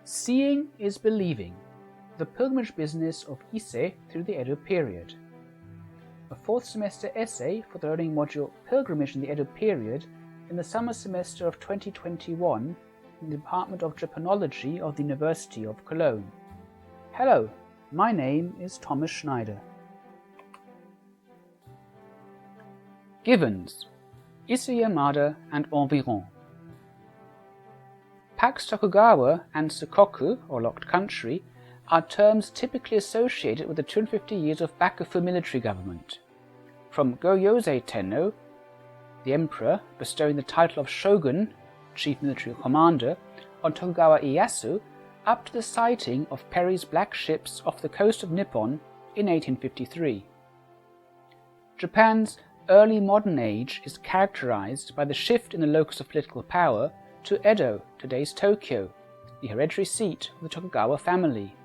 Seeing is believing, the pilgrimage business of Ise through the Edo period. A fourth semester essay for the learning module Pilgrimage in the Edo period in the summer semester of 2021 in the Department of Japanology of the University of Cologne. Hello, my name is Thomas Schneider. Givens, Ise-Yamada and environs. Pax Tokugawa and Sukoku, or locked country, are terms typically associated with the 250 years of Bakufu military government. From Go-Yosei Tenno, the emperor bestowing the title of shogun, chief military commander, on Tokugawa Ieyasu, up to the sighting of Perry's black ships off the coast of Nippon in 1853. Japan's early modern age is characterized by the shift in the locus of political power to Edo, today's Tokyo, the hereditary seat of the Tokugawa family.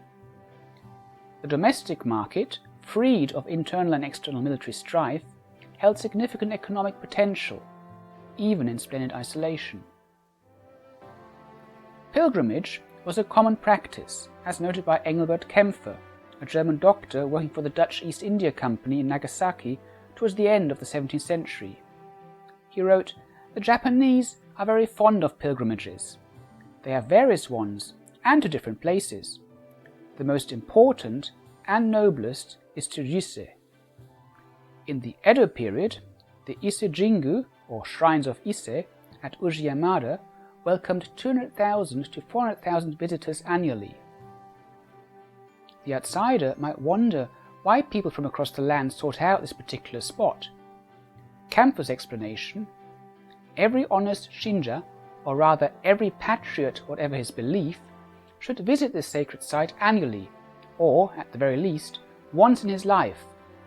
The domestic market, freed of internal and external military strife, held significant economic potential, even in splendid isolation. Pilgrimage was a common practice, as noted by Engelbert Kempfer, a German doctor working for the Dutch East India Company in Nagasaki towards the end of the 17th century. He wrote, "The Japanese are very fond of pilgrimages. They have various ones, and to different places. The most important and noblest is to Ise. In the Edo period, the Ise-Jingu, or Shrines of Ise, at Ise-Yamada, welcomed 200,000 to 400,000 visitors annually." The outsider might wonder why people from across the land sought out this particular spot. Kempfer's explanation: every honest Shinja, or rather every patriot whatever his belief, should visit this sacred site annually, or, at the very least, once in his life,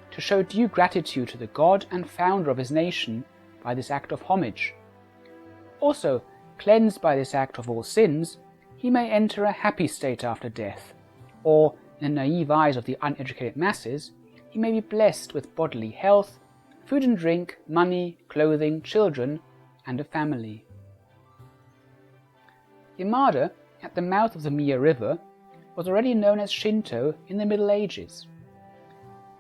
to show due gratitude to the god and founder of his nation by this act of homage. Also, cleansed by this act of all sins, he may enter a happy state after death, or, in the naive eyes of the uneducated masses, he may be blessed with bodily health, food and drink, money, clothing, children, and a family. Yamada, at the mouth of the Miya River, was already known as Shinto in the Middle Ages.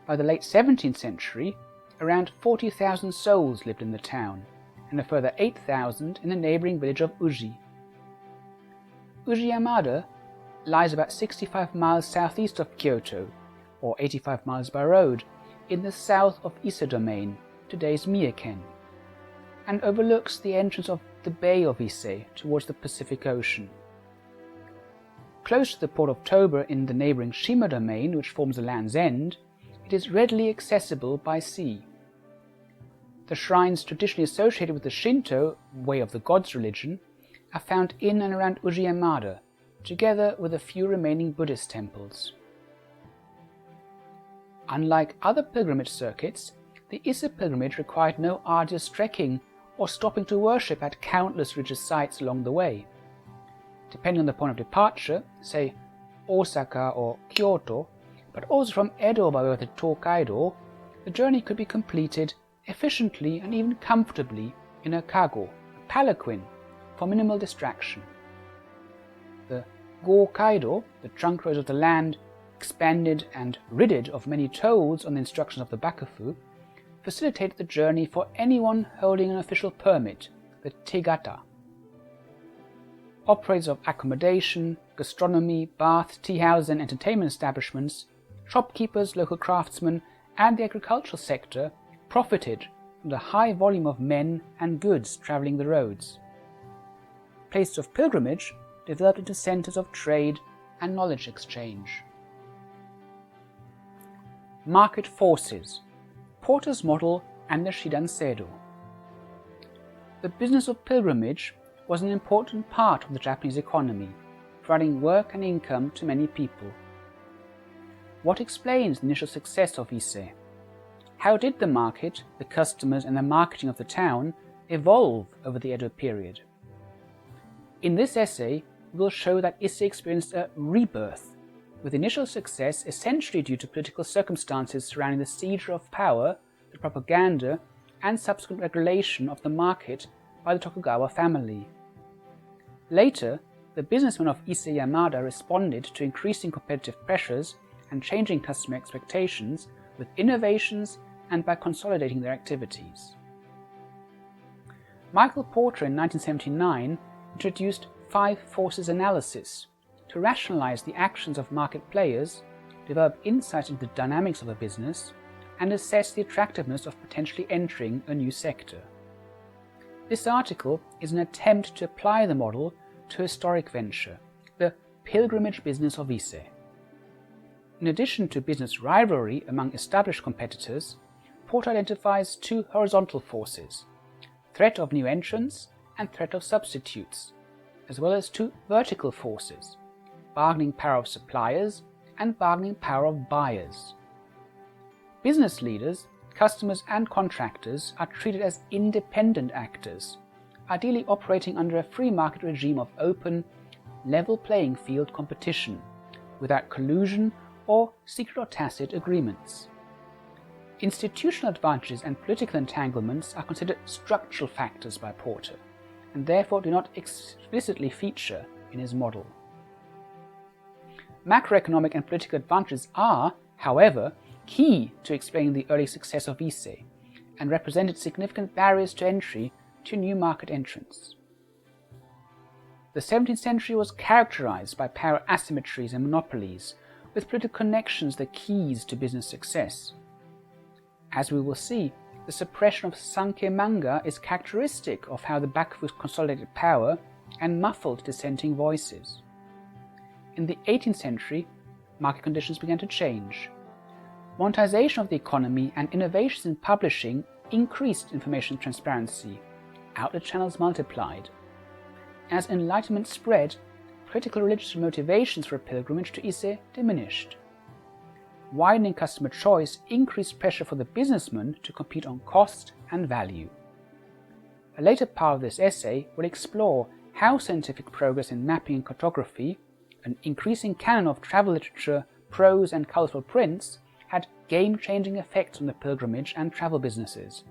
By the late 17th century, around 40,000 souls lived in the town, and a further 8,000 in the neighbouring village of Uji. Ise-Yamada lies about 65 miles southeast of Kyoto, or 85 miles by road, in the south of Ise domain, today's Miyaken, and overlooks the entrance of the Bay of Ise towards the Pacific Ocean. Close to the port of Toba in the neighbouring Shima domain, which forms the land's end, it is readily accessible by sea. The shrines traditionally associated with the Shinto, way of the gods religion, are found in and around Ise-Yamada, together with a few remaining Buddhist temples. Unlike other pilgrimage circuits, the Ise pilgrimage required no arduous trekking or stopping to worship at countless religious sites along the way. Depending on the point of departure, say Osaka or Kyoto, but also from Edo by way of the Tokaido, the journey could be completed efficiently and even comfortably in a kago, a palanquin, for minimal distraction. The Go-Kaido, the trunk roads of the land, expanded and ridded of many tolls on the instructions of the Bakufu, facilitated the journey for anyone holding an official permit, the Tegata. Operators of accommodation, gastronomy, bath, tea houses and entertainment establishments, shopkeepers, local craftsmen, and the agricultural sector profited from the high volume of men and goods travelling the roads. Places of pilgrimage developed into centres of trade and knowledge exchange. Market forces, Porter's model and the shidan seido. The business of pilgrimage was an important part of the Japanese economy, providing work and income to many people. What explains the initial success of Ise? How did the market, the customers and the marketing of the town evolve over the Edo period? In this essay, we will show that Ise experienced a rebirth, with initial success essentially due to political circumstances surrounding the seizure of power, the propaganda, and subsequent regulation of the market by the Tokugawa family. Later, the businessmen of Ise-Yamada responded to increasing competitive pressures and changing customer expectations with innovations and by consolidating their activities. Michael Porter in 1979 introduced 5 forces analysis to rationalize the actions of market players, develop insight into the dynamics of a business, and assess the attractiveness of potentially entering a new sector. This article is an attempt to apply the model to a historic venture, the pilgrimage business of Ise. In addition to business rivalry among established competitors, Porter identifies 2 horizontal forces, threat of new entrants and threat of substitutes, as well as 2 vertical forces, bargaining power of suppliers and bargaining power of buyers. Business leaders, customers and contractors are treated as independent actors, ideally operating under a free market regime of open, level playing field competition, without collusion or secret or tacit agreements. Institutional advantages and political entanglements are considered structural factors by Porter, and therefore do not explicitly feature in his model. Macroeconomic and political advantages are, however, key to explaining the early success of Ise, and represented significant barriers to entry to new market entrants. The 17th century was characterized by power asymmetries and monopolies, with political connections the keys to business success. As we will see, the suppression of sankei manga is characteristic of how the Bakufu consolidated power and muffled dissenting voices. In the 18th century, market conditions began to change. Monetization of the economy and innovations in publishing increased information transparency. Outlet channels multiplied. As enlightenment spread, political religious motivations for a pilgrimage to Ise diminished. Widening customer choice increased pressure for the businessman to compete on cost and value. A later part of this essay will explore how scientific progress in mapping and cartography, an increasing canon of travel literature, prose and colourful prints, had game-changing effects on the pilgrimage and travel businesses,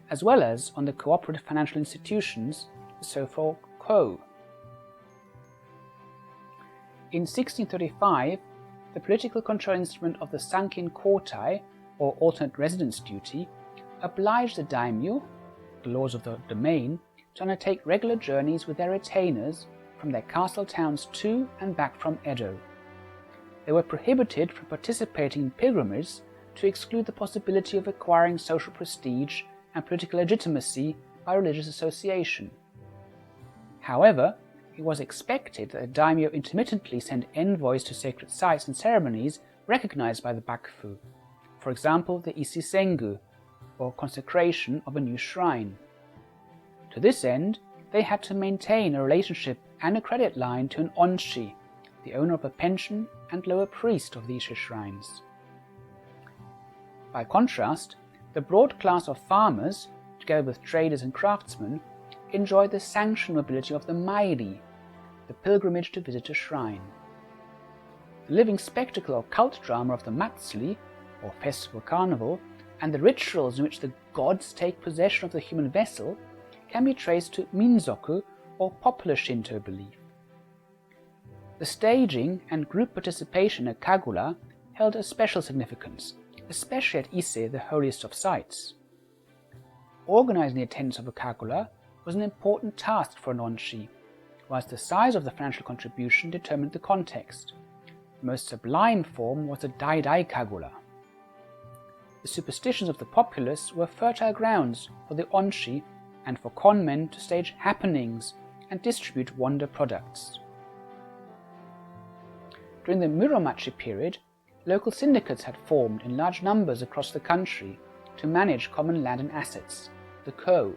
as well as on the cooperative financial institutions, the so-called ko. In 1635, the political control instrument of the Sankin Kotai, or alternate residence duty, obliged the daimyo, the lords of the domain, to undertake regular journeys with their retainers from their castle towns to and back from Edo. They were prohibited from participating in pilgrimages to exclude the possibility of acquiring social prestige and political legitimacy by religious association. However, it was expected that a daimyo intermittently send envoys to sacred sites and ceremonies recognized by the Bakufu, for example the Isi-Sengu, or consecration of a new shrine. To this end, they had to maintain a relationship and a credit line to an onshi, the owner of a pension and lower priest of these shrines. By contrast, the broad class of farmers, together with traders and craftsmen, enjoyed the sanctioned mobility of the mairi, the pilgrimage to visit a shrine. The living spectacle or cult drama of the matsuri, or festival carnival, and the rituals in which the gods take possession of the human vessel can be traced to minzoku, or popular Shinto belief. The staging and group participation at Kagura held a special significance, especially at Ise, the holiest of sites. Organizing the attendance of a Kagura was an important task for an onshi, whilst the size of the financial contribution determined the context. The most sublime form was the Daidai Kagura. The superstitions of the populace were fertile grounds for the onshi and for conmen to stage happenings and distribute wonder products. During the Muromachi period, local syndicates had formed in large numbers across the country to manage common land and assets, the ko.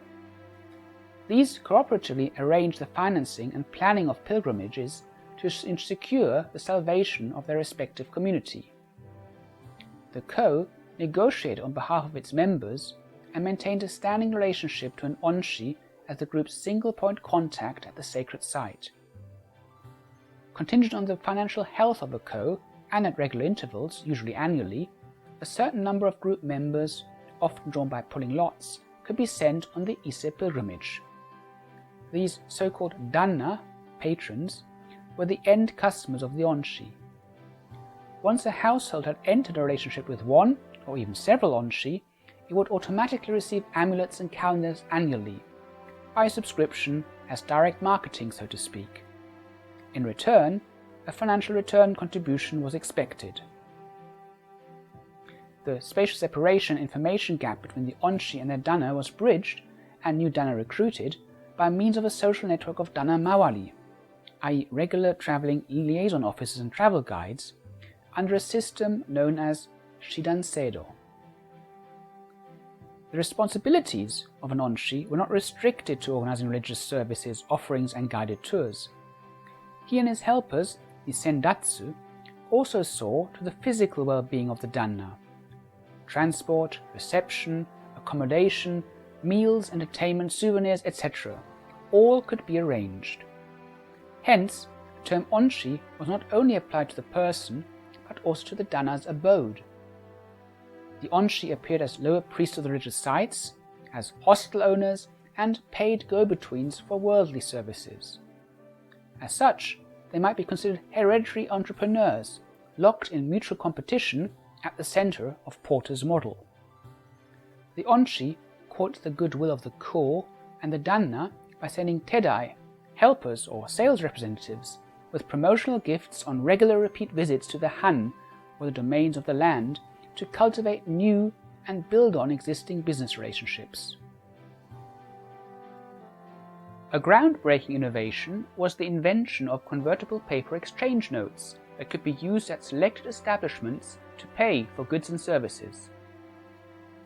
These cooperatively arranged the financing and planning of pilgrimages to secure the salvation of their respective community. The ko negotiated on behalf of its members and maintained a standing relationship to an onshi as the group's single point contact at the sacred site. Contingent on the financial health of the ko, and at regular intervals, usually annually, a certain number of group members, often drawn by pulling lots, could be sent on the Ise pilgrimage. These so-called danna, patrons, were the end customers of the onshi. Once a household had entered a relationship with one, or even several onshi, it would automatically receive amulets and calendars annually, by subscription as direct marketing, so to speak. In return, a financial return contribution was expected. The spatial separation and information gap between the onshi and their danna was bridged, and new danna recruited, by means of a social network of danna mawari, i.e. regular travelling liaison officers and travel guides, under a system known as shidan seido. The responsibilities of an onshi were not restricted to organizing religious services, offerings and guided tours. He and his helpers, the sendatsu, also saw to the physical well-being of the danna. Transport, reception, accommodation, meals, entertainment, souvenirs, etc. all could be arranged. Hence, the term onshi was not only applied to the person, but also to the danna's abode. The onshi appeared as lower priests of the religious sites, as hostel owners, and paid go-betweens for worldly services. As such, they might be considered hereditary entrepreneurs, locked in mutual competition at the center of Porter's model. The onshi courted the goodwill of the ko and the danna by sending tedai, helpers or sales representatives, with promotional gifts on regular repeat visits to the han, or the domains of the land, to cultivate new and build on existing business relationships. A groundbreaking innovation was the invention of convertible paper exchange notes that could be used at selected establishments to pay for goods and services.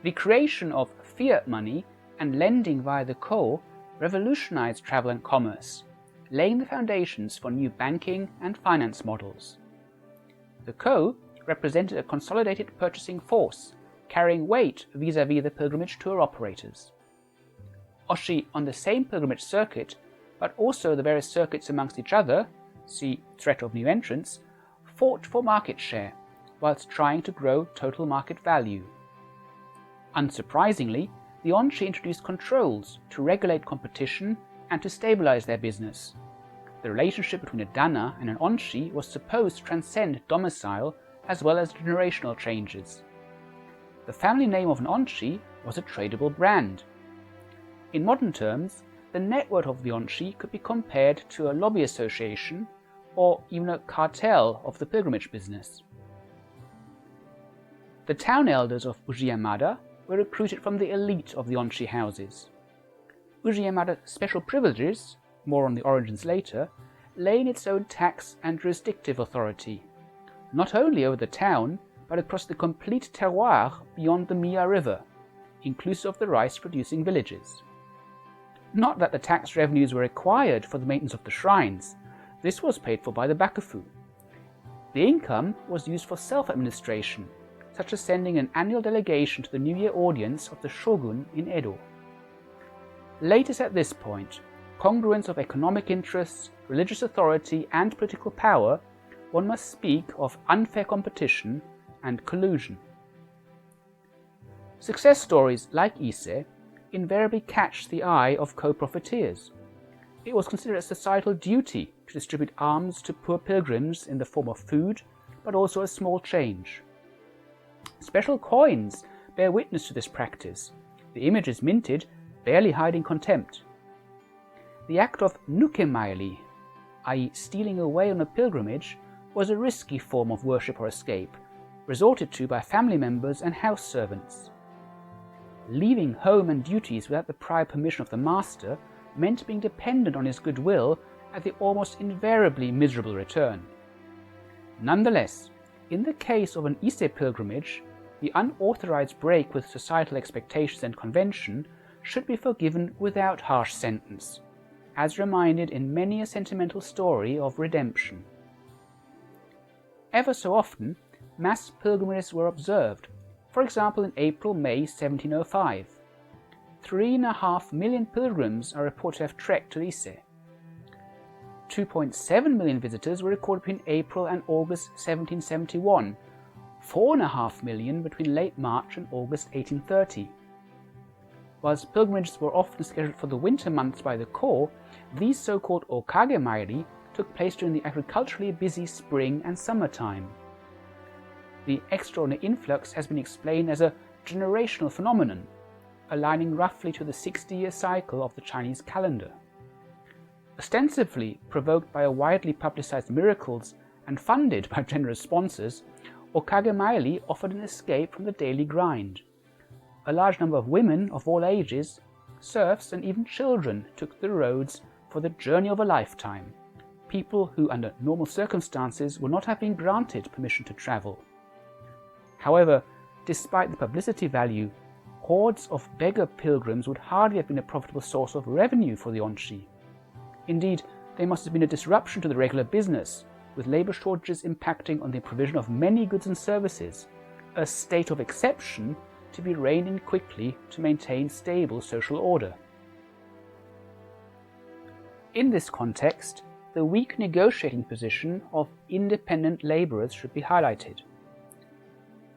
The creation of fiat money and lending via the ko revolutionized travel and commerce, laying the foundations for new banking and finance models. The ko represented a consolidated purchasing force, carrying weight vis-à-vis the pilgrimage tour operators. Oshi on the same pilgrimage circuit, but also the various circuits amongst each other, see threat of new entrants, fought for market share, whilst trying to grow total market value. Unsurprisingly, the onshi introduced controls to regulate competition and to stabilize their business. The relationship between a danna and an onshi was supposed to transcend domicile as well as generational changes. The family name of an onshi was a tradable brand. In modern terms, the net worth of the onshi could be compared to a lobby association or even a cartel of the pilgrimage business. The town elders of Ise-Yamada were recruited from the elite of the onshi houses. Ise-Yamada's special privileges, more on the origins later, lay in its own tax and jurisdictive authority, not only over the town, but across the complete terroir beyond the Miya River, inclusive of the rice-producing villages. Not that the tax revenues were required for the maintenance of the shrines, this was paid for by the bakufu. The income was used for self-administration, such as sending an annual delegation to the New Year audience of the shogun in Edo. Latest at this point, congruence of economic interests, religious authority and political power, one must speak of unfair competition and collusion. Success stories like Ise invariably catch the eye of co-profiteers. It was considered a societal duty to distribute alms to poor pilgrims in the form of food, but also as small change. Special coins bear witness to this practice, the images minted barely hiding contempt. The act of nukemaili, i.e. stealing away on a pilgrimage, was a risky form of worship or escape, resorted to by family members and house servants. Leaving home and duties without the prior permission of the master meant being dependent on his goodwill at the almost invariably miserable return. Nonetheless, in the case of an Ise pilgrimage, the unauthorized break with societal expectations and convention should be forgiven without harsh sentence, as reminded in many a sentimental story of redemption. Ever so often, mass pilgrimages were observed, for example in April-May 1705. 3.5 million pilgrims are reported to have trekked to Ise. 2.7 million visitors were recorded between April and August 1771, 4.5 million between late March and August 1830. Whilst pilgrimages were often scheduled for the winter months by the ko, these so-called okage mairi took place during the agriculturally busy spring and summertime. The extraordinary influx has been explained as a generational phenomenon, aligning roughly to the 60-year cycle of the Chinese calendar. Ostensibly provoked by a widely publicized miracles and funded by generous sponsors, Okage Maili offered an escape from the daily grind. A large number of women of all ages, serfs and even children took the roads for the journey of a lifetime, people who under normal circumstances would not have been granted permission to travel. However, despite the publicity value, hordes of beggar pilgrims would hardly have been a profitable source of revenue for the onshi. Indeed, they must have been a disruption to the regular business, with labour shortages impacting on the provision of many goods and services, a state of exception to be reined in quickly to maintain stable social order. In this context, the weak negotiating position of independent labourers should be highlighted.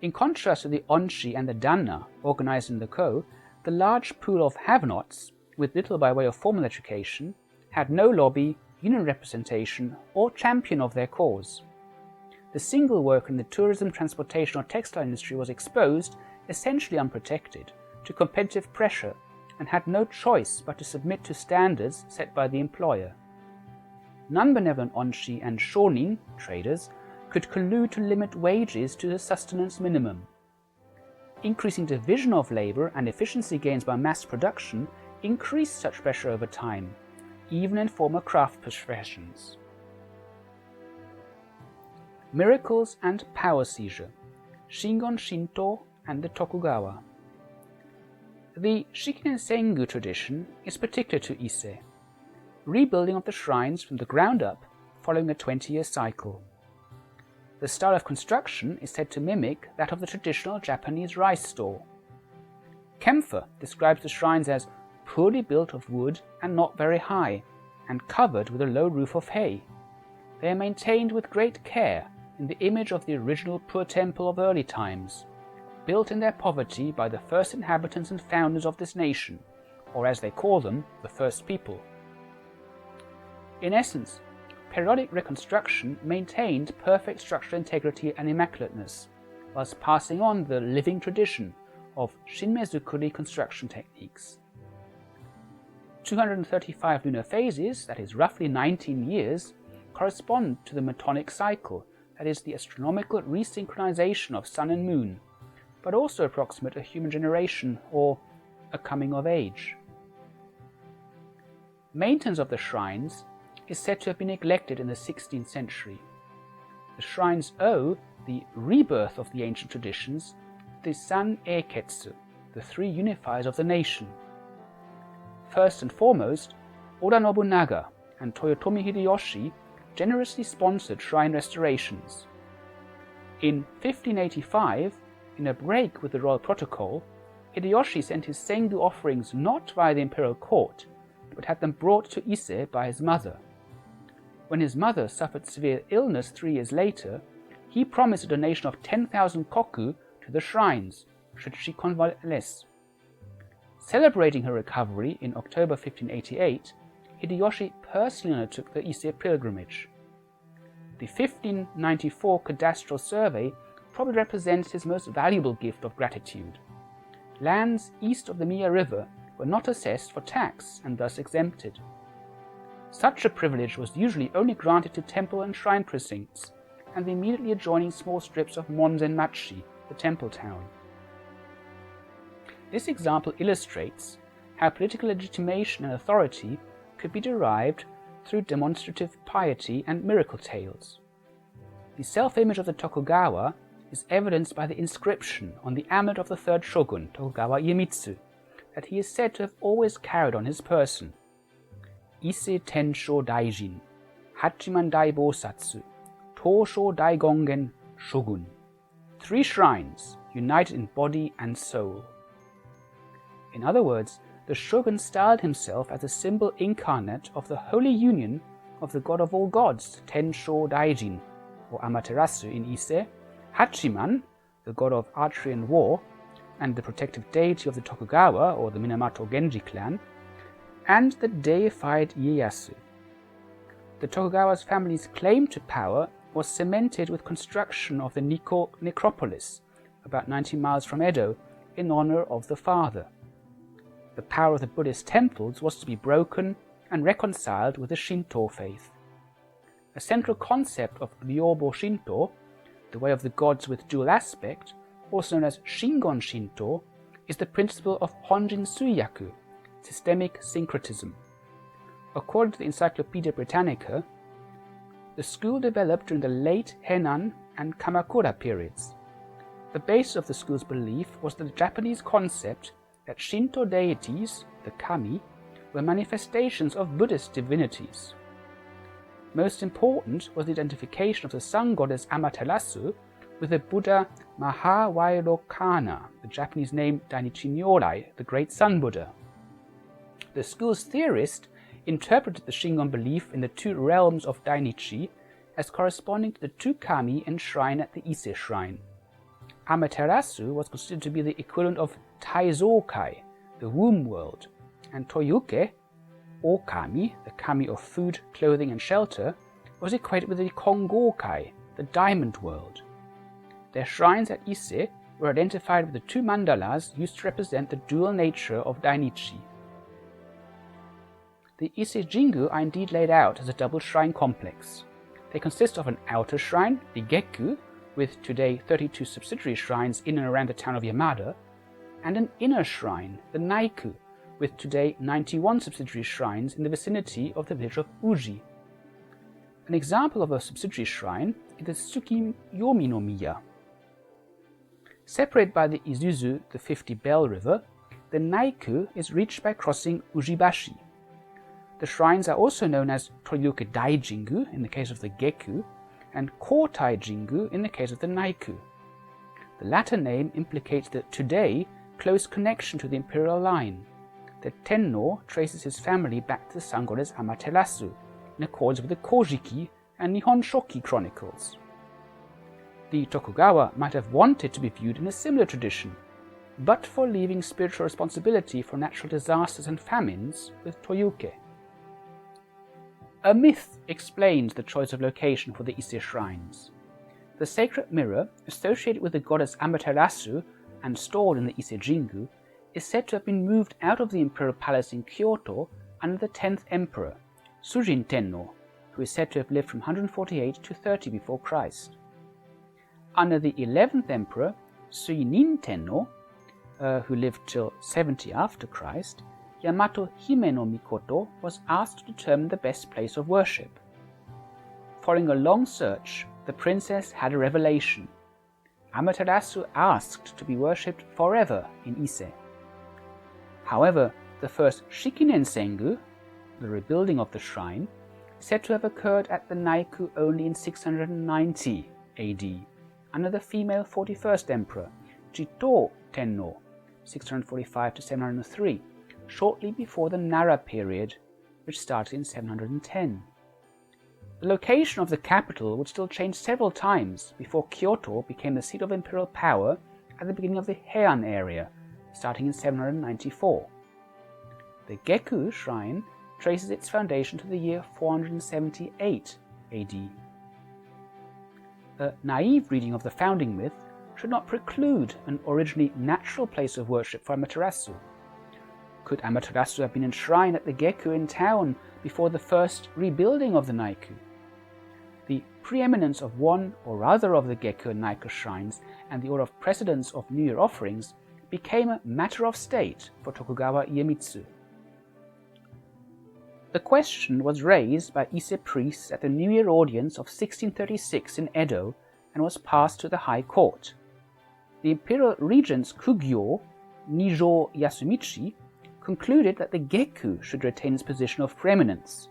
In contrast to the onshi and the danna organized in the ko, the large pool of have-nots, with little by way of formal education, had no lobby, union representation, or champion of their cause. The single worker in the tourism, transportation, or textile industry was exposed, essentially unprotected, to competitive pressure and had no choice but to submit to standards set by the employer. Non-benevolent onshi and shonin traders could collude to limit wages to the sustenance minimum. Increasing division of labor and efficiency gains by mass production increased such pressure over time, even in former craft professions. Miracles and power seizure, Shingon-Shinto and the Tokugawa. The Shikinen Sengu tradition is particular to Ise, rebuilding of the shrines from the ground up following a 20-year cycle. The style of construction is said to mimic that of the traditional Japanese rice store. Kempfer describes the shrines as poorly built of wood and not very high, and covered with a low roof of hay. They are maintained with great care in the image of the original poor temple of early times, built in their poverty by the first inhabitants and founders of this nation, or as they call them, the first people. In essence, periodic reconstruction maintained perfect structural integrity and immaculateness, whilst passing on the living tradition of Shinmezukuri construction techniques. 235 lunar phases, that is roughly 19 years, correspond to the metonic cycle, that is the astronomical resynchronization of sun and moon, but also approximate a human generation or a coming of age. Maintenance of the shrines is said to have been neglected in the 16th century. The shrines owe the rebirth of the ancient traditions to the San Eiketsu, the three unifiers of the nation. First and foremost, Oda Nobunaga and Toyotomi Hideyoshi generously sponsored shrine restorations. In 1585, in a break with the royal protocol, Hideyoshi sent his Sengu offerings not via the imperial court, but had them brought to Ise by his mother. When his mother suffered severe illness 3 years later, he promised a donation of 10,000 koku to the shrines, should she convalesce. Celebrating her recovery in October 1588, Hideyoshi personally undertook the Ise pilgrimage. The 1594 cadastral survey probably represents his most valuable gift of gratitude. Lands east of the Miya River were not assessed for tax and thus exempted. Such a privilege was usually only granted to temple and shrine precincts and the immediately adjoining small strips of Monzen-machi, the temple town. This example illustrates how political legitimation and authority could be derived through demonstrative piety and miracle tales. The self-image of the Tokugawa is evidenced by the inscription on the amulet of the third shogun, Tokugawa Iemitsu, that he is said to have always carried on his person. Ise Tensho Daijin, Hachiman Dai Bosatsu, Tosho Daigongen Shogun. 3 shrines, united in body and soul. In other words, the shogun styled himself as a symbol incarnate of the holy union of the god of all gods, Tensho Daijin, or Amaterasu in Ise, Hachiman, the god of archery and war, and the protective deity of the Tokugawa, or the Minamoto Genji clan, and the deified Ieyasu. the Tokugawa's family's claim to power was cemented with construction of the Nikko necropolis, about 90 miles from Edo, in honor of the father. The power of the Buddhist temples was to be broken and reconciled with the Shinto faith. A central concept of Ryobo-Shinto, the way of the gods with dual aspect, also known as Shingon-Shinto, is the principle of Honjin Suiyaku, systemic syncretism. According to the Encyclopaedia Britannica, the school developed during the late Henan and Kamakura periods. The basis of the school's belief was the Japanese concept that Shinto deities, the kami, were manifestations of Buddhist divinities. Most important was the identification of the sun goddess Amaterasu with the Buddha Mahawairokana, the Japanese name Dainichi Nyorai, the Great Sun Buddha. The school's theorist interpreted the Shingon belief in the two realms of Dainichi as corresponding to the two kami enshrined at the Ise shrine. Amaterasu was considered to be the equivalent of Taizokai, the womb world, and Toyuke, or kami, the kami of food, clothing and shelter, was equated with the Kongokai, the diamond world. Their shrines at Ise were identified with the two mandalas used to represent the dual nature of Dainichi. The Ise Jingu are indeed laid out as a double shrine complex. They consist of an outer shrine, the Gekku, with today 32 subsidiary shrines in and around the town of Yamada, and an inner shrine, the Naiku, with today 91 subsidiary shrines in the vicinity of the village of Uji. An example of a subsidiary shrine is the Tsukiyomi no Miya. Separated by the Isuzu, the 50-bell river, the Naiku is reached by crossing Ujibashi. The shrines are also known as Toryuke Dai Jingu in the case of the Gekku, and Kotai Jingu in the case of the Naiku. The latter name implicates the today close connection to the imperial line. The Tenno traces his family back to the sun goddess Amaterasu, in accordance with the Kojiki and Nihon Shoki chronicles. The Tokugawa might have wanted to be viewed in a similar tradition, but for leaving spiritual responsibility for natural disasters and famines with Toyuke. A myth explains the choice of location for the Ise shrines. The sacred mirror, associated with the goddess Amaterasu and stored in the Ise Jingu, is said to have been moved out of the imperial palace in Kyoto under the 10th emperor, Sujin Tenno, who is said to have lived from 148 to 30 before Christ. Under the 11th emperor, Suinin Tenno, who lived till 70 after Christ, Yamato Hime no Mikoto was asked to determine the best place of worship. Following a long search, the princess had a revelation. Amaterasu asked to be worshipped forever in Ise. However, the first Shikinen Sengu, the rebuilding of the shrine, is said to have occurred at the Naiku only in 690 AD, under the female 41st emperor, Jito Tenno, 645 to 703, shortly before the Nara period, which started in 710. The location of the capital would still change several times before Kyoto became the seat of imperial power at the beginning of the Heian era, starting in 794. The Gekku shrine traces its foundation to the year 478 AD. A naive reading of the founding myth should not preclude an originally natural place of worship for Amaterasu. Could Amaterasu have been enshrined at the Gekku in town before the first rebuilding of the Naiku? The preeminence of one or other of the Gekku and Naiku shrines and the order of precedence of New Year offerings became a matter of state for Tokugawa Iemitsu. The question was raised by Ise priests at the New Year audience of 1636 in Edo and was passed to the High Court. The imperial regents Kugyo, Nijo Yasumichi, concluded that the Gekku should retain its position of preeminence.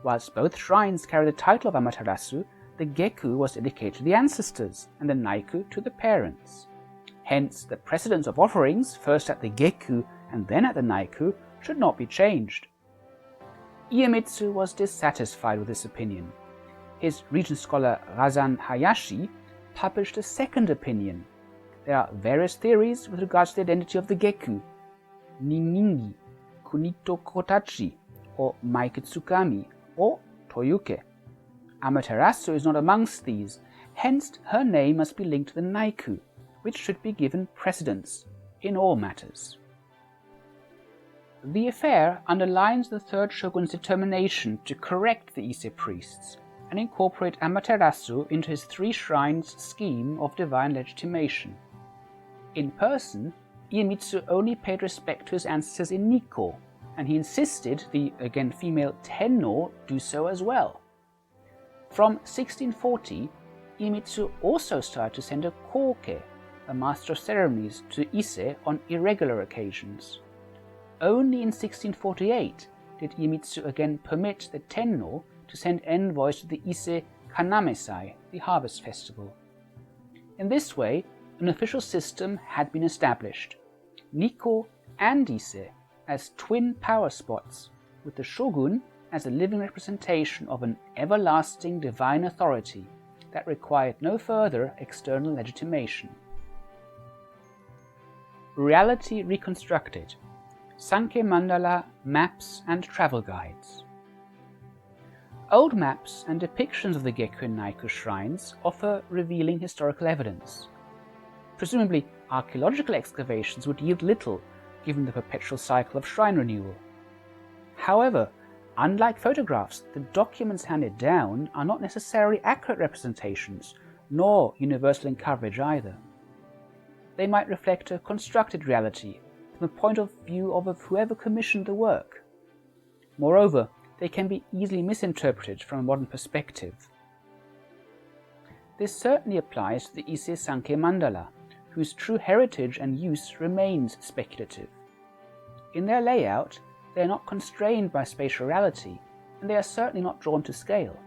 Whilst both shrines carry the title of Amaterasu, the Gekku was dedicated to the ancestors and the Naiku to the parents. Hence, the precedence of offerings, first at the Gekku and then at the Naiku, should not be changed. Iemitsu was dissatisfied with this opinion. His regent scholar Razan Hayashi published a second opinion. There are various theories with regards to the identity of the Gekku: Ninningi, Kunito Kotachi, or Maikitsukami, or Toyuke. Amaterasu is not amongst these, hence her name must be linked to the Naiku, which should be given precedence in all matters. The affair underlines the third shogun's determination to correct the Ise priests and incorporate Amaterasu into his 3 shrines scheme of divine legitimation. In person, Iemitsu only paid respect to his ancestors in Nikko, and he insisted the, again female, Tenno do so as well. From 1640, Iemitsu also started to send a koke, a master of ceremonies, to Ise on irregular occasions. Only in 1648 did Iemitsu again permit the Tenno to send envoys to the Ise Kanamesai, the harvest festival. In this way, an official system had been established, Nikko and Ise as twin power spots, with the shogun as a living representation of an everlasting divine authority that required no further external legitimation. Reality reconstructed. Sankei mandala, maps and travel guides. Old maps and depictions of the Gekko and Naiku shrines offer revealing historical evidence. Presumably, archaeological excavations would yield little, given the perpetual cycle of shrine renewal. However, unlike photographs, the documents handed down are not necessarily accurate representations, nor universal in coverage either. They might reflect a constructed reality from the point of view of whoever commissioned the work. Moreover, they can be easily misinterpreted from a modern perspective. This certainly applies to the Ise Sankei mandala, whose true heritage and use remains speculative. In their layout, they are not constrained by spatial reality, and they are certainly not drawn to scale.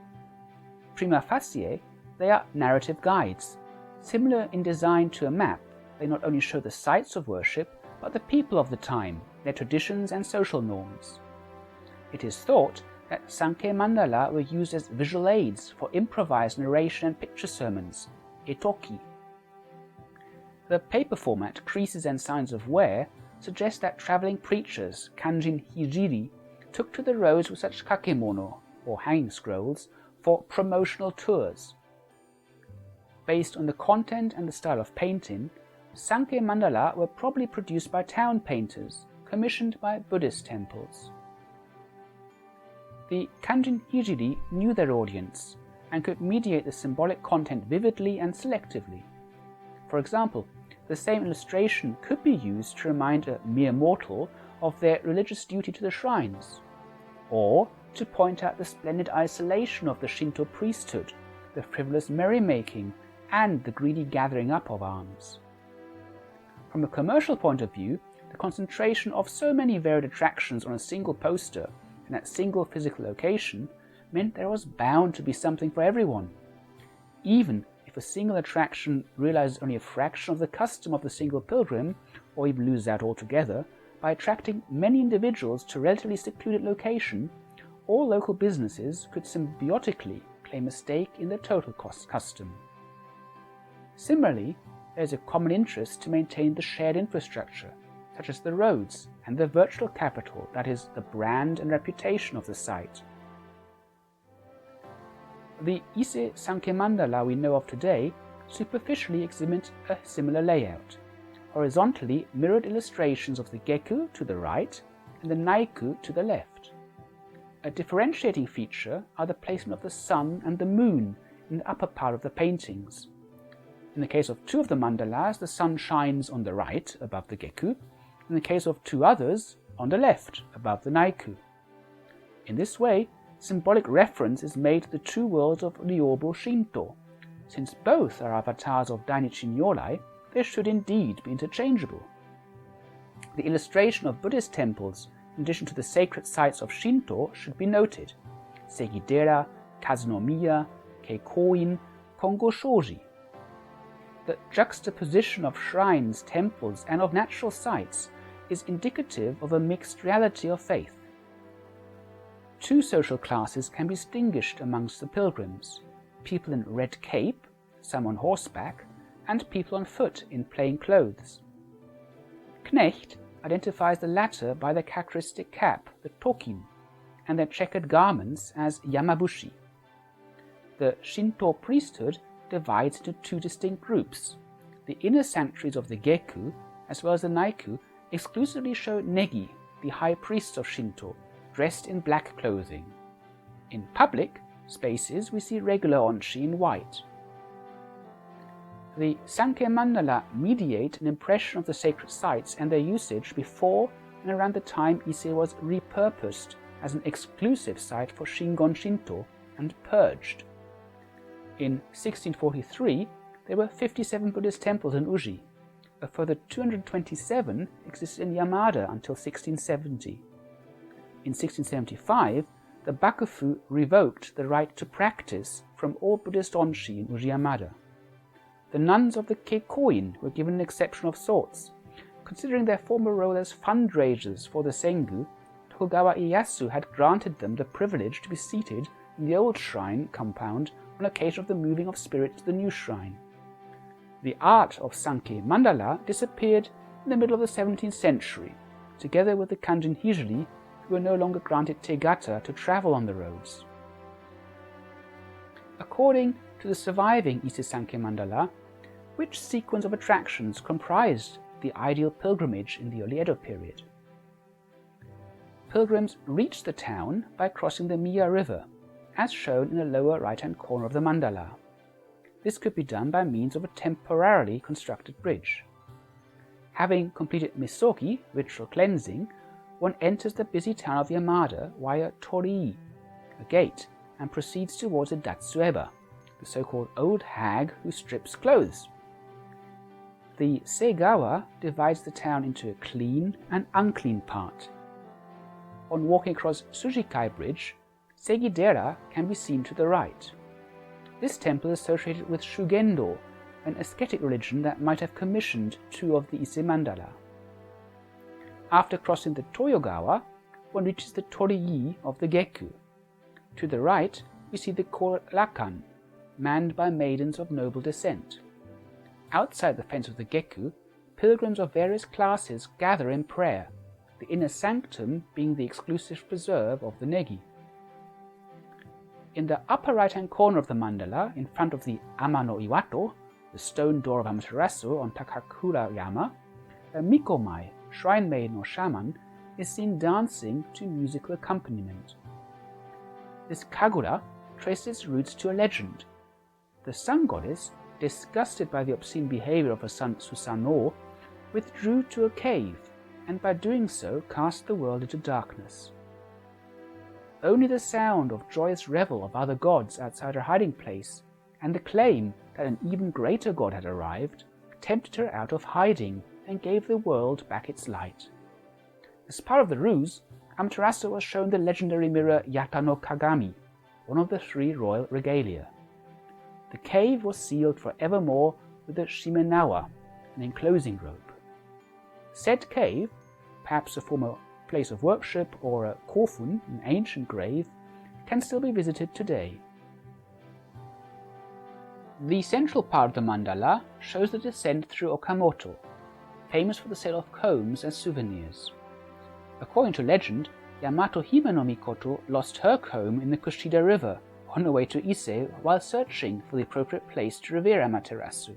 Prima facie, they are narrative guides. Similar in design to a map, they not only show the sites of worship, but the people of the time, their traditions and social norms. It is thought that Sankei mandala were used as visual aids for improvised narration and picture sermons, etoki. The paper format, creases and signs of wear suggest that traveling preachers, kanjin hijiri, took to the roads with such kakemono, or hanging scrolls, for promotional tours. Based on the content and the style of painting, Sankei mandala were probably produced by town painters, commissioned by Buddhist temples. The kanjin hijiri knew their audience and could mediate the symbolic content vividly and selectively. For example, the same illustration could be used to remind a mere mortal of their religious duty to the shrines, or to point out the splendid isolation of the Shinto priesthood, the frivolous merrymaking, and the greedy gathering up of alms. From a commercial point of view, the concentration of so many varied attractions on a single poster in that single physical location meant there was bound to be something for everyone, even if a single attraction realizes only a fraction of the custom of the single pilgrim, or even loses out altogether. By attracting many individuals to a relatively secluded location, all local businesses could symbiotically claim a stake in the total custom. Similarly, there is a common interest to maintain the shared infrastructure, such as the roads and the virtual capital, that is, the brand and reputation of the site. The Ise Sankei mandala we know of today superficially exhibit a similar layout, horizontally mirrored illustrations of the Gekko to the right and the Naiku to the left. A differentiating feature are the placement of the sun and the moon in the upper part of the paintings. In the case of 2 of the mandalas, the sun shines on the right, above the Gekko. In the case of 2 others, on the left, above the Naiku. In this way, symbolic reference is made to the 2 worlds of Ryobo Shinto. Since both are avatars of Dainichi Nyorai, they should indeed be interchangeable. The illustration of Buddhist temples, in addition to the sacred sites of Shinto, should be noted: Segidera, Kazunomiya, Keikoin, Kongoshoji. The juxtaposition of shrines, temples, and of natural sites is indicative of a mixed reality of faith. 2 social classes can be distinguished amongst the pilgrims: people in red cape, some on horseback, and people on foot in plain clothes. Knecht identifies the latter by the characteristic cap, the tokin, and their checkered garments as yamabushi. The Shinto priesthood divides into two distinct groups. The inner sanctuaries of the Geku, as well as the Naiku, exclusively show Negi, the high priest of Shinto, dressed in black clothing. In public spaces, we see regular onshi in white. The sankei mandala mediate an impression of the sacred sites and their usage before and around the time Ise was repurposed as an exclusive site for Shingon-Shinto and purged. In 1643, there were 57 Buddhist temples in Uji. A further 227 existed in Yamada until 1670. In 1675, the Bakufu revoked the right to practice from all Buddhist onshi in Uji-Yamada. The nuns of the Keikoin were given an exception of sorts. Considering their former role as fundraisers for the Sengu, Tokugawa Ieyasu had granted them the privilege to be seated in the old shrine compound on occasion of the moving of spirits to the new shrine. The art of sankei mandala disappeared in the middle of the 17th century, together with the kanjin hijiri, who were no longer granted tegata to travel on the roads. According to the surviving Ise sankei mandala, which sequence of attractions comprised the ideal pilgrimage in the early Edo period? Pilgrims reached the town by crossing the Miya River, as shown in the lower right-hand corner of the mandala. This could be done by means of a temporarily constructed bridge. Having completed misogi, ritual cleansing, one enters the busy town of Yamada via torii, a gate, and proceeds towards the datsueba, the so-called old hag who strips clothes. The Seigawa divides the town into a clean and unclean part. On walking across Tsujikai Bridge, Seigi-dera can be seen to the right. This temple is associated with Shugendo, an ascetic religion that might have commissioned two of the Ise mandala. After crossing the Toyogawa, one reaches the torii of the Geku. To the right, we see the Korakan, manned by maidens of noble descent. Outside the fence of the Geku, pilgrims of various classes gather in prayer, the inner sanctum being the exclusive preserve of the Negi. In the upper right-hand corner of the mandala, in front of the Ama no Iwato, the stone door of Amaterasu on Takakura-yama, a Mikomai, shrine maiden or shaman, is seen dancing to musical accompaniment. This kagura traces its roots to a legend. The sun goddess, disgusted by the obscene behavior of her son Susanoo, withdrew to a cave, and by doing so cast the world into darkness. Only the sound of joyous revel of other gods outside her hiding place, and the claim that an even greater god had arrived, tempted her out of hiding and gave the world back its light. As part of the ruse, Amaterasu was shown the legendary mirror Yata no Kagami, one of the 3 royal regalia. The cave was sealed for evermore with a shimenawa, an enclosing rope. Said cave, perhaps a former place of worship or a kofun, an ancient grave, can still be visited today. The central part of the mandala shows the descent through Okamoto, famous for the sale of combs as souvenirs. According to legend, Yamato Hime no Mikoto lost her comb in the Kushida River on her way to Ise while searching for the appropriate place to revere Amaterasu.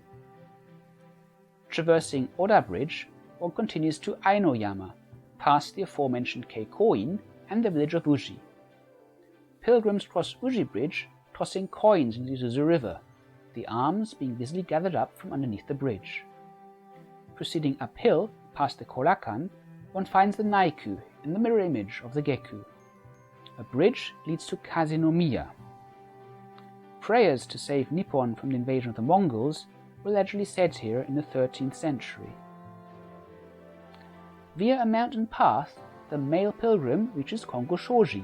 Traversing Oda Bridge, one continues to Aino-yama, past the aforementioned Keikoin and the village of Uji. Pilgrims cross Uji Bridge, tossing coins into the river, the arms being busily gathered up from underneath the bridge. Proceeding uphill, past the Korakan, one finds the Naiku in the mirror image of the Geku. A bridge leads to Kazenomiya. Prayers to save Nippon from the invasion of the Mongols were allegedly said here in the 13th century. Via a mountain path, the male pilgrim reaches Kongoshoji,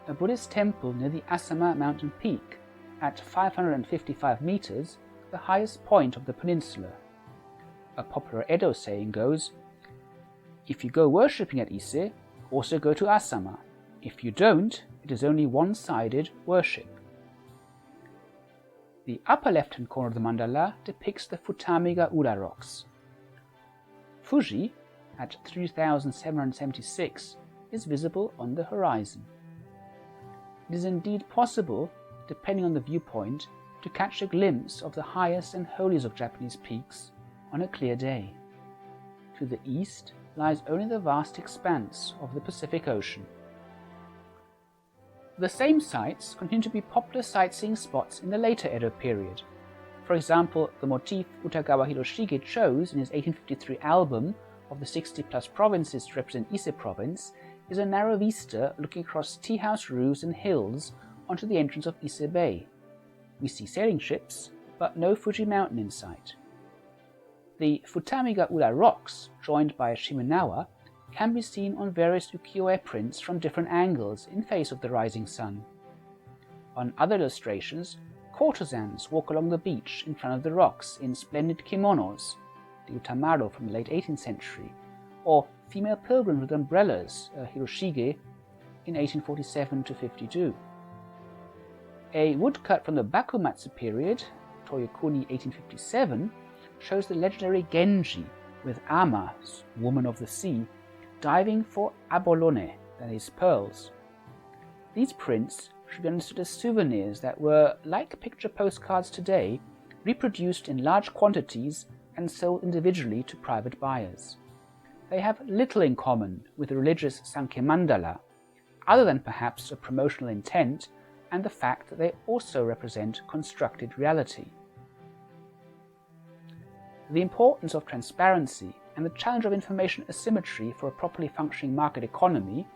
a Buddhist temple near the Asama mountain peak, at 555 meters, the highest point of the peninsula. A popular Edo saying goes, "If you go worshipping at Ise, also go to Asama. If you don't, it is only one-sided worship." The upper left-hand corner of the mandala depicts the Futamiga Ura rocks. Fuji, at 3,776, is visible on the horizon. it is indeed possible, depending on the viewpoint, to catch a glimpse of the highest and holiest of Japanese peaks on a clear day. To the east lies only the vast expanse of the Pacific Ocean. The same sites continue to be popular sightseeing spots in the later Edo period. For example, the motif Utagawa Hiroshige chose in his 1853 album of the 60-plus provinces to represent Ise province is a narrow vista looking across tea house roofs and hills onto the entrance of Ise Bay. We see sailing ships, but no Fuji mountain in sight. The Futamiga-ura rocks, joined by Shimenawa, can be seen on various ukiyo-e prints from different angles in face of the rising sun. On other illustrations, courtesans walk along the beach in front of the rocks in splendid kimonos, the utamaro from the late 18th century, or female pilgrims with umbrellas, Hiroshige, in 1847–52. A woodcut from the Bakumatsu period, Toyokuni 1857, shows the legendary Genji with Ama, woman of the sea, diving for abolone, that is, pearls. These prints should be understood as souvenirs that were, like picture postcards today, reproduced in large quantities and sold individually to private buyers. They have little in common with the religious sankei mandala, other than perhaps a promotional intent and the fact that they also represent constructed reality. The importance of transparency and the challenge of information asymmetry for a properly functioning market economy,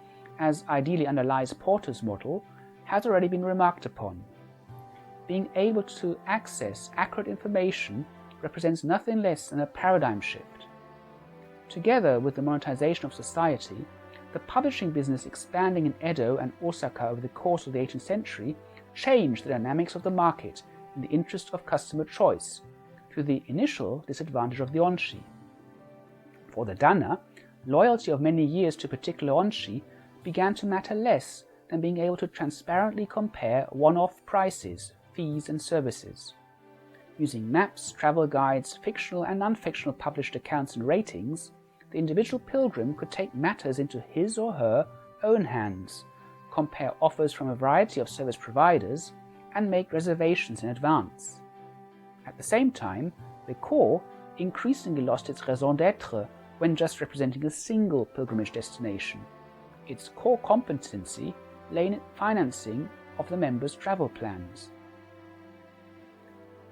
as ideally underlies Porter's model, has already been remarked upon. Being able to access accurate information represents nothing less than a paradigm shift. Together with the monetization of society, the publishing business expanding in Edo and Osaka over the course of the 18th century changed the dynamics of the market in the interest of customer choice, to the initial disadvantage of the onshi. For the danna, loyalty of many years to a particular onshi began to matter less than being able to transparently compare one-off prices, fees and services. Using maps, travel guides, fictional and non-fictional published accounts and ratings, the individual pilgrim could take matters into his or her own hands, compare offers from a variety of service providers, and make reservations in advance. At the same time, the core increasingly lost its raison d'être when just representing a single pilgrimage destination. Its core competency lay in financing of the members' travel plans.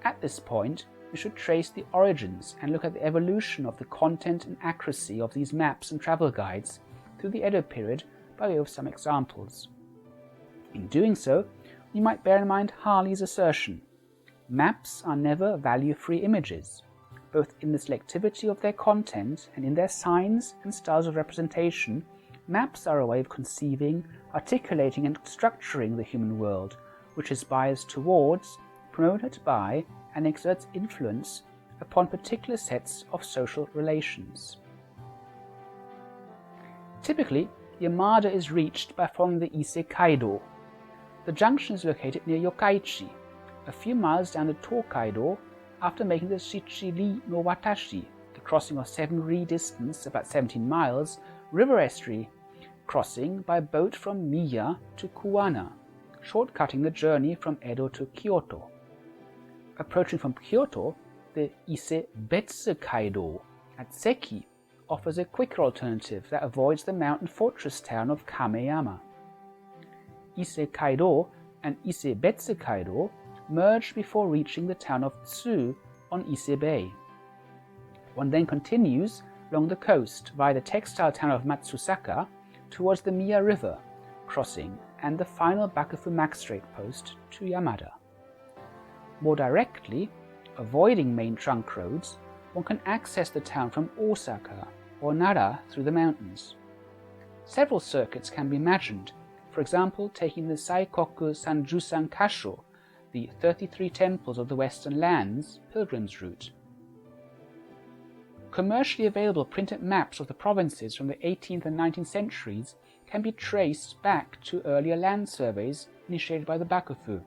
At this point, we should trace the origins and look at the evolution of the content and accuracy of these maps and travel guides through the Edo period by way of some examples. In doing so, we might bear in mind Harley's assertion: maps are never value-free images. Both in the selectivity of their content and in their signs and styles of representation, maps are a way of conceiving, articulating and structuring the human world, which is biased towards, promoted by, and exerts influence upon particular sets of social relations. Typically, Yamada is reached by following the Ise-Kaido. The junction is located near Yokkaichi, a few miles down the Tokaido, after making the Shichiri no Watashi, the crossing of 7-ri distance, about 17 miles, river estuary crossing by boat from Miya to Kuwana, shortcutting the journey from Edo to Kyoto. Approaching from Kyoto, the Ise-Betsu Kaido at Seki offers a quicker alternative that avoids the mountain fortress town of Kameyama. Ise-Kaido and Ise-Betsu Kaido merge before reaching the town of Tsu on Ise Bay. One then continues along the coast via the textile town of Matsusaka towards the Miya River crossing and the final Bakufu Max Strait post to Yamada. More directly, avoiding main trunk roads, one can access the town from Osaka or Nara through the mountains. Several circuits can be imagined, for example taking the Saikoku Sanjusan Kasho, the 33 temples of the Western Lands pilgrim's route. Commercially available printed maps of the provinces from the 18th and 19th centuries can be traced back to earlier land surveys initiated by the Bakufu.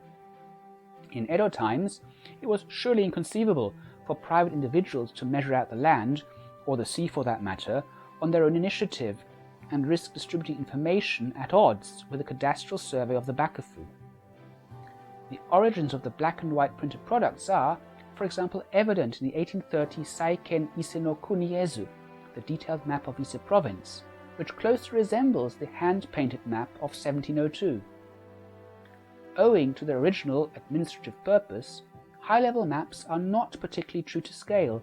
In Edo times, it was surely inconceivable for private individuals to measure out the land, or the sea for that matter, on their own initiative, and risk distributing information at odds with the cadastral survey of the Bakufu. The origins of the black and white printed products are, for example, evident in the 1830 Saiken Ise no Kuniezu, the detailed map of Ise province, which closely resembles the hand-painted map of 1702. Owing to their original administrative purpose, high-level maps are not particularly true to scale,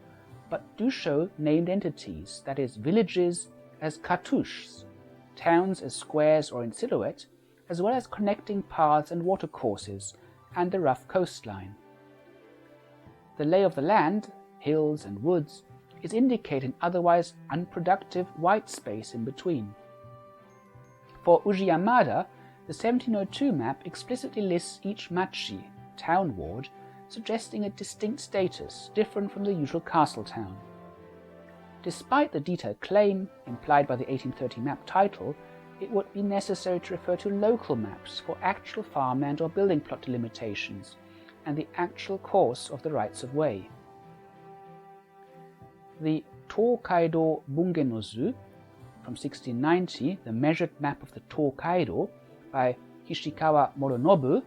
but do show named entities, that is, villages as cartouches, towns as squares or in silhouette, as well as connecting paths and watercourses, and the rough coastline. The lay of the land, hills and woods, is indicated in otherwise unproductive white space in between. For Ise-Yamada, the 1702 map explicitly lists each machi, town ward, suggesting a distinct status different from the usual castle town. Despite the detailed claim implied by the 1830 map title, it would be necessary to refer to local maps for actual farmland or building plot delimitations and the actual course of the rights-of-way. The Tokaido Bungenozu from 1690, the measured map of the Tokaido by Hishikawa Moronobu,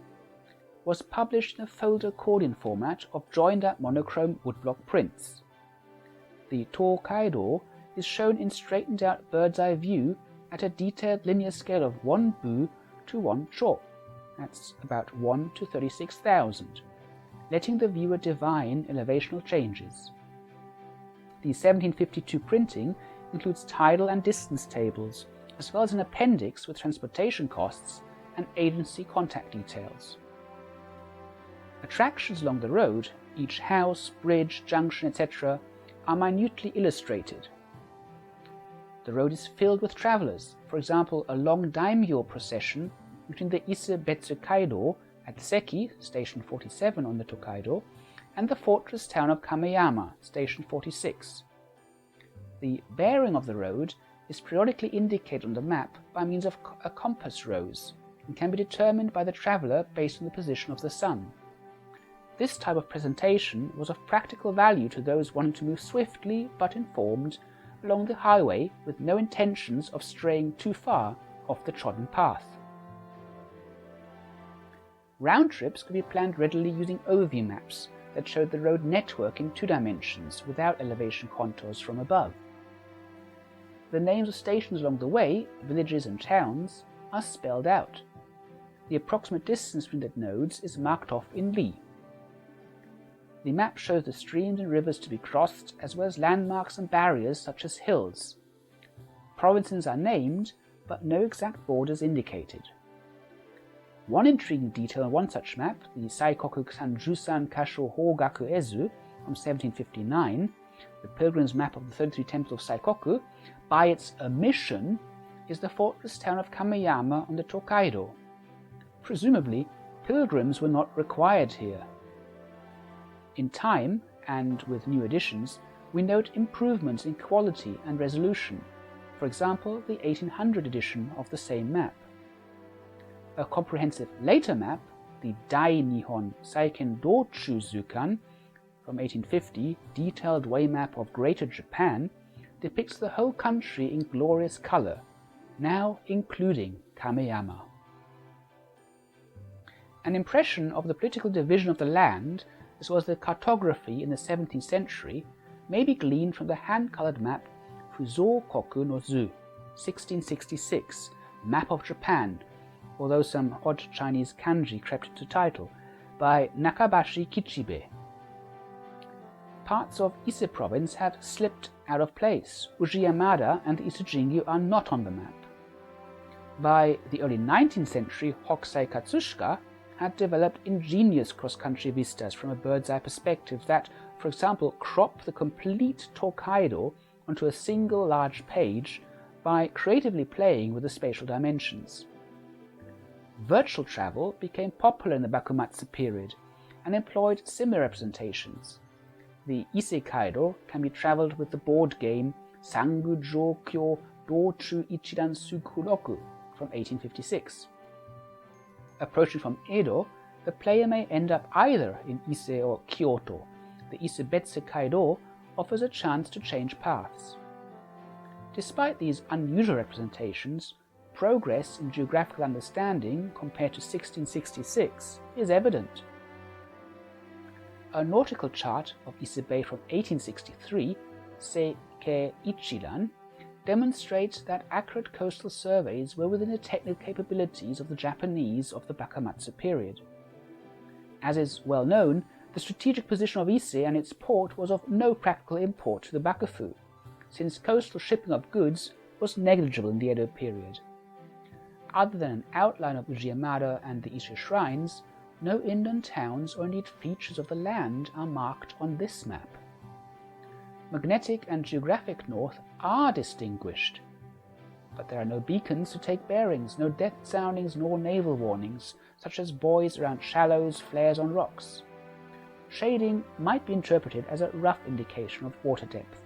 was published in a folded accordion format of joined-up monochrome woodblock prints. The Tokaido is shown in straightened-out bird's-eye view at a detailed linear scale of 1 bu to 1 cho, that's about 1 to 36,000, letting the viewer divine elevational changes. The 1752 printing includes tidal and distance tables, as well as an appendix with transportation costs and agency contact details. Attractions along the road, each house, bridge, junction, etc., are minutely illustrated. The road is filled with travelers, for example a long daimyo procession between the Ise-Betsu Kaido at Seki, station 47 on the Tokaido, and the fortress town of Kameyama, station 46. The bearing of the road is periodically indicated on the map by means of a compass rose, and can be determined by the traveller based on the position of the sun. This type of presentation was of practical value to those wanting to move swiftly but informed along the highway with no intentions of straying too far off the trodden path. Round trips could be planned readily using OV maps that showed the road network in 2 dimensions without elevation contours from above. The names of stations along the way, villages and towns, are spelled out. The approximate distance between the nodes is marked off in li. The map shows the streams and rivers to be crossed, as well as landmarks and barriers such as hills. Provinces are named, but no exact borders indicated. One intriguing detail on one such map, the Saikoku Sanjusan Kasho Hogaku Ezu from 1759, the pilgrim's map of the 33 temples of Saikoku, by its omission, is the fortress town of Kameyama on the Tokaido. Presumably, pilgrims were not required here. In time, and with new additions, we note improvements in quality and resolution, for example the 1800 edition of the same map. A comprehensive later map, the Dai Nihon Saiken Dochu Zukan from 1850, detailed way map of Greater Japan, depicts the whole country in glorious color, now including Kameyama. An impression of the political division of the land, as well as the cartography in the 17th century, may be gleaned from the hand-colored map Fuzokoku no Zu, 1666, Map of Japan, although some odd Chinese kanji crept into title, by Nakabashi Kichibe. Parts of Ise province have slipped out of place. Ise-Yamada and the Ise-Jingyu are not on the map. By the early 19th century, Hokusai Katsushika had developed ingenious cross-country vistas from a bird's-eye perspective that, for example, crop the complete Tokaido onto a single large page by creatively playing with the spatial dimensions. Virtual travel became popular in the Bakumatsu period and employed similar representations. The Ise-Kaido can be travelled with the board game Sangu Jokyo Dochu Ichidan Sukuroku from 1856. Approaching from Edo, the player may end up either in Ise or Kyoto. The Ise-Betsu Kaido offers a chance to change paths. Despite these unusual representations, progress in geographical understanding compared to 1666 is evident. A nautical chart of Ise Bay from 1863, Seikei Ichiran, demonstrates that accurate coastal surveys were within the technical capabilities of the Japanese of the Bakamatsu period. As is well known, the strategic position of Ise and its port was of no practical import to the Bakufu, since coastal shipping of goods was negligible in the Edo period. Other than an outline of Ise-Yamada and the Ise shrines, no inland towns or indeed features of the land are marked on this map. Magnetic and geographic north are distinguished, but there are no beacons to take bearings, no depth soundings nor naval warnings, such as buoys around shallows, flares on rocks. Shading might be interpreted as a rough indication of water depth.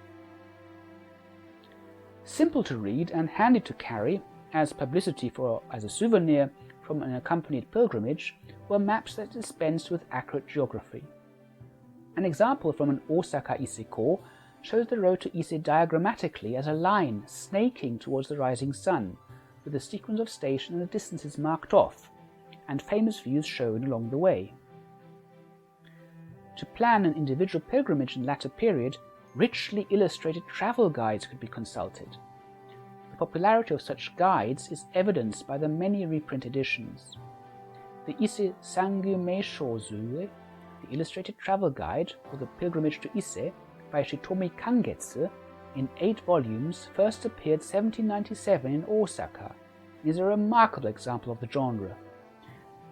Simple to read and handy to carry, as publicity as a souvenir from an accompanied pilgrimage, were maps that dispensed with accurate geography. An example from an Osaka Ise-ko shows the road to Ise diagrammatically as a line snaking towards the rising sun, with a sequence of stations and the distances marked off, and famous views shown along the way. To plan an individual pilgrimage in the latter period, richly illustrated travel guides could be consulted. The popularity of such guides is evidenced by the many reprint editions. The Ise Sangyu Meishōzue, the illustrated travel guide for the pilgrimage to Ise by Shitomi Kangetsu, in 8 volumes, first appeared 1797 in Osaka, and is a remarkable example of the genre.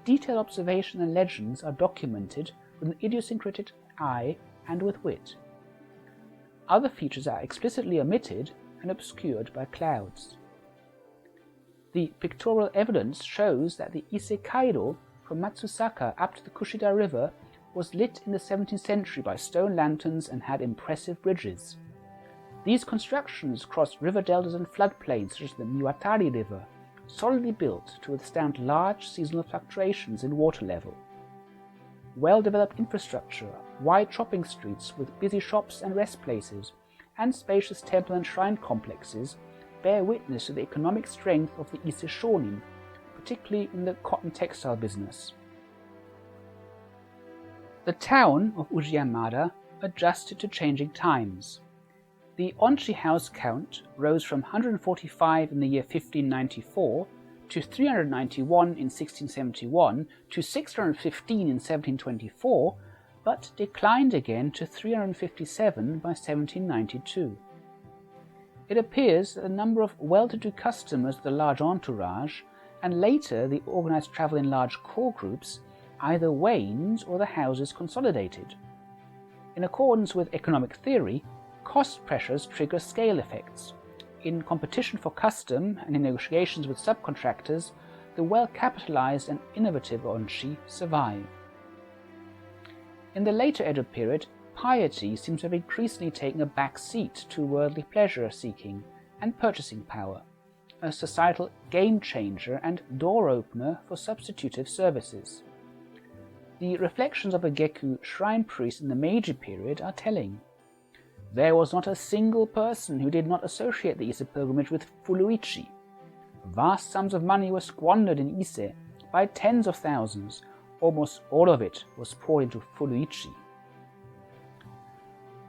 Detailed observation and legends are documented with an idiosyncratic eye and with wit. Other features are explicitly omitted and obscured by clouds. The pictorial evidence shows that the Ise Kaido from Matsusaka up to the Kushida River was lit in the 17th century by stone lanterns and had impressive bridges. These constructions crossed river deltas and floodplains such as the Miwatari River, solidly built to withstand large seasonal fluctuations in water level. Well-developed infrastructure, wide shopping streets with busy shops and rest places, and spacious temple and shrine complexes bear witness to the economic strength of the Ise Shonin, particularly in the cotton textile business. The town of Ise-Yamada adjusted to changing times. The Onshi house count rose from 145 in the year 1594 to 391 in 1671 to 615 in 1724, but declined again to 357 by 1792. It appears that the number of well-to-do customers with a large entourage, and later the organized travel in large core groups, either waned or the houses consolidated. In accordance with economic theory, cost pressures trigger scale effects. In competition for custom and in negotiations with subcontractors, the well-capitalized and innovative onshi survive. In the later Edo period, piety seems to have increasingly taken a back seat to worldly pleasure-seeking and purchasing power, a societal game-changer and door-opener for substitutive services. The reflections of a Geku shrine priest in the Meiji period are telling. There was not a single person who did not associate the Ise pilgrimage with Furuichi. Vast sums of money were squandered in Ise by tens of thousands. Almost all of it was poured into Furuichi.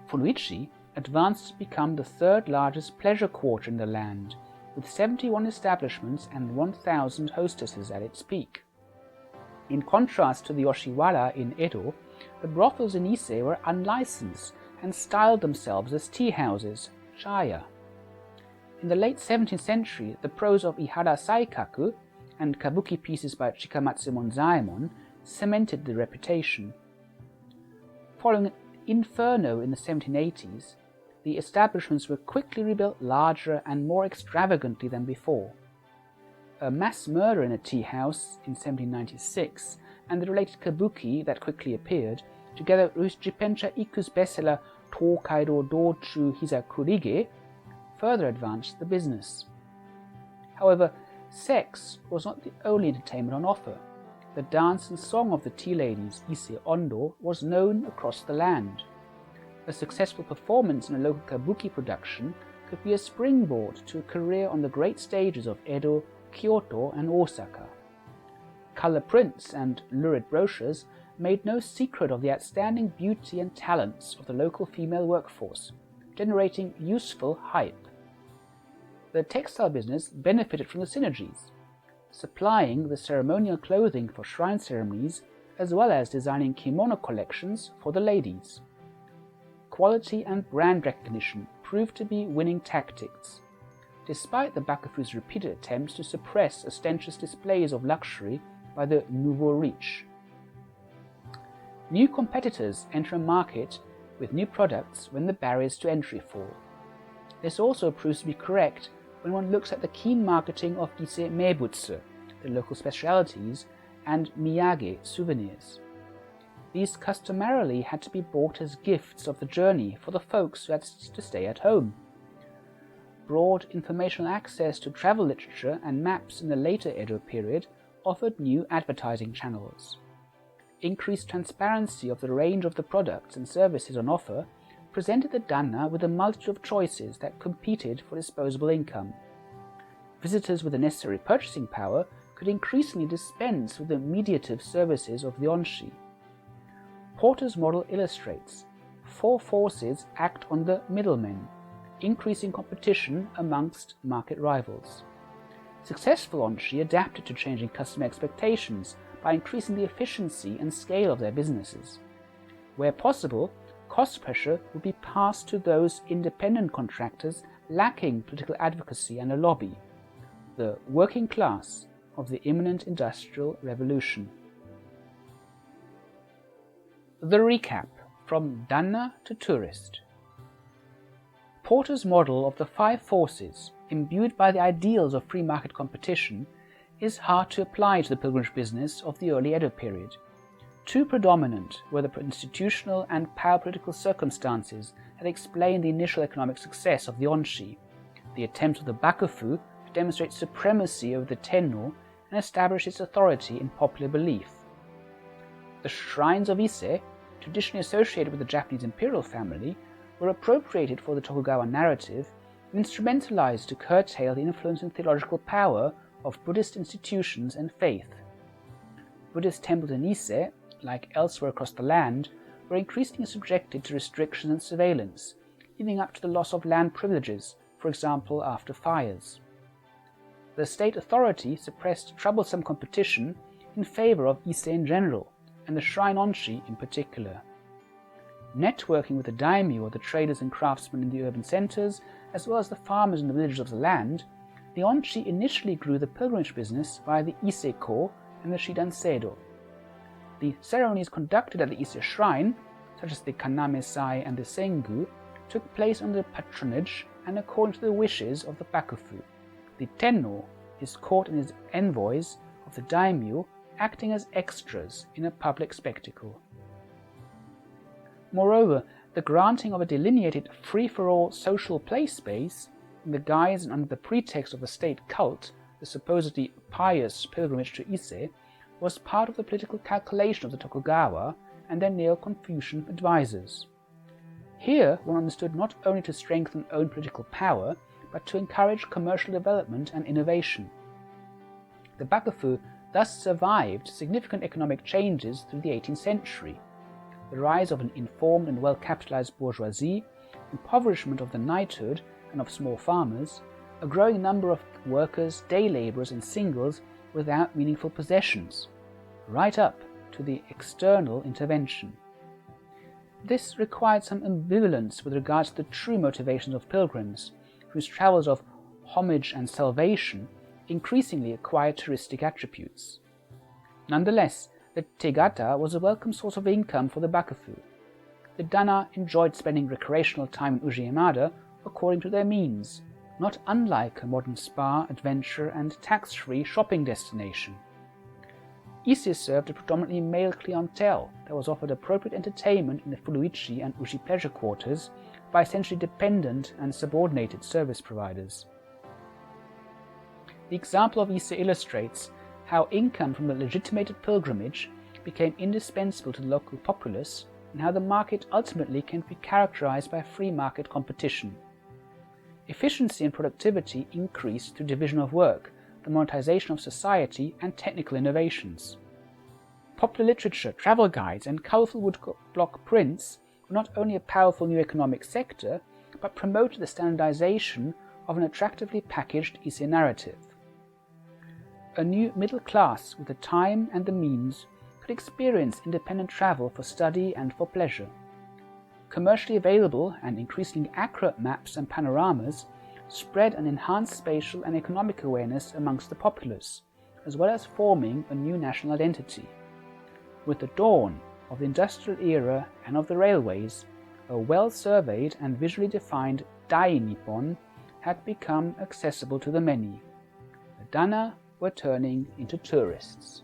Furuichi advanced to become the third largest pleasure quarter in the land, with 71 establishments and 1,000 hostesses at its peak. In contrast to the Yoshiwara in Edo, the brothels in Ise were unlicensed and styled themselves as tea houses, chaya. In the late 17th century, the prose of Ihara Saikaku and kabuki pieces by Chikamatsu Monzaemon cemented the reputation. Following an inferno in the 1780s, the establishments were quickly rebuilt larger and more extravagantly than before. A mass murder in a tea house in 1796 and the related kabuki that quickly appeared, together with Jippensha Iku's bestseller Tokaido Dochu Hizakurige, further advanced the business. However, sex was not the only entertainment on offer. The dance and song of the tea ladies, Ise Ondo, was known across the land. A successful performance in a local kabuki production could be a springboard to a career on the great stages of Edo, Kyoto and Osaka. Color prints and lurid brochures made no secret of the outstanding beauty and talents of the local female workforce, generating useful hype. The textile business benefited from the synergies, supplying the ceremonial clothing for shrine ceremonies as well as designing kimono collections for the ladies. Quality and brand recognition proved to be winning tactics, despite the bakufu's repeated attempts to suppress ostentatious displays of luxury by the nouveau riche. New competitors enter a market with new products when the barriers to entry fall. This also proves to be correct when one looks at the keen marketing of Ise Meibutsu, the local specialities, and miyage souvenirs. These customarily had to be bought as gifts of the journey for the folks who had to stay at home. Broad informational access to travel literature and maps in the later Edo period offered new advertising channels. Increased transparency of the range of the products and services on offer presented the danna with a multitude of choices that competed for disposable income. Visitors with the necessary purchasing power could increasingly dispense with the mediative services of the onshi. Porter's model illustrates 4 forces act on the middlemen, increasing competition amongst market rivals. Successful onshi adapted to changing customer expectations by increasing the efficiency and scale of their businesses. Where possible, cost pressure would be passed to those independent contractors lacking political advocacy and a lobby, the working class of the imminent industrial revolution. The recap from danna to tourist. Porter's model of the 5 forces, imbued by the ideals of free market competition, is hard to apply to the pilgrimage business of the early Edo period. Too predominant were the institutional and power-political circumstances that explain the initial economic success of the onshi, the attempts of the bakufu to demonstrate supremacy over the tenno and establish its authority in popular belief. The shrines of Ise, traditionally associated with the Japanese imperial family, were appropriated for the Tokugawa narrative and instrumentalized to curtail the influence and theological power of Buddhist institutions and faith. Buddhist temples in Ise, like elsewhere across the land, were increasingly subjected to restrictions and surveillance, leading up to the loss of land privileges, for example after fires. The state authority suppressed troublesome competition in favor of Ise in general, and the shrine onshi in particular. Networking with the daimyo, or the traders and craftsmen in the urban centers, as well as the farmers in the villages of the land, the onshi initially grew the pilgrimage business via the Ise-ko and the shidan seido. The ceremonies conducted at the Ise shrine, such as the kaname-sai and the sengu, took place under the patronage and according to the wishes of the bakufu, the tenno, his court and his envoys of the daimyo, acting as extras in a public spectacle. Moreover, the granting of a delineated free-for-all social play space, in the guise and under the pretext of a state cult, the supposedly pious pilgrimage to Ise, was part of the political calculation of the Tokugawa and their Neo-Confucian advisors. Here one understood not only to strengthen own political power, but to encourage commercial development and innovation. The bakufu thus survived significant economic changes through the 18th century, the rise of an informed and well-capitalized bourgeoisie, impoverishment of the knighthood and of small farmers, a growing number of workers, day laborers and singles without meaningful possessions, right up to the external intervention. This required some ambivalence with regard to the true motivations of pilgrims, whose travels of homage and salvation increasingly acquired touristic attributes. Nonetheless, the tegata was a welcome source of income for the bakufu. The danna enjoyed spending recreational time in Ise-Yamada according to their means, not unlike a modern spa, adventure, and tax-free shopping destination. Ise served a predominantly male clientele that was offered appropriate entertainment in the furuichi and ushi pleasure quarters by essentially dependent and subordinated service providers. The example of Ise illustrates how income from the legitimated pilgrimage became indispensable to the local populace and how the market ultimately can be characterized by free market competition. Efficiency and productivity increased through division of work, the monetization of society, and technical innovations. Popular literature, travel guides, and colourful woodblock prints were not only a powerful new economic sector, but promoted the standardization of an attractively packaged Ise narrative. A new middle class with the time and the means could experience independent travel for study and for pleasure. Commercially available and increasingly accurate maps and panoramas spread an enhanced spatial and economic awareness amongst the populace, as well as forming a new national identity. With the dawn of the industrial era and of the railways, a well-surveyed and visually defined Dai-Nippon had become accessible to the many. The danna were turning into tourists.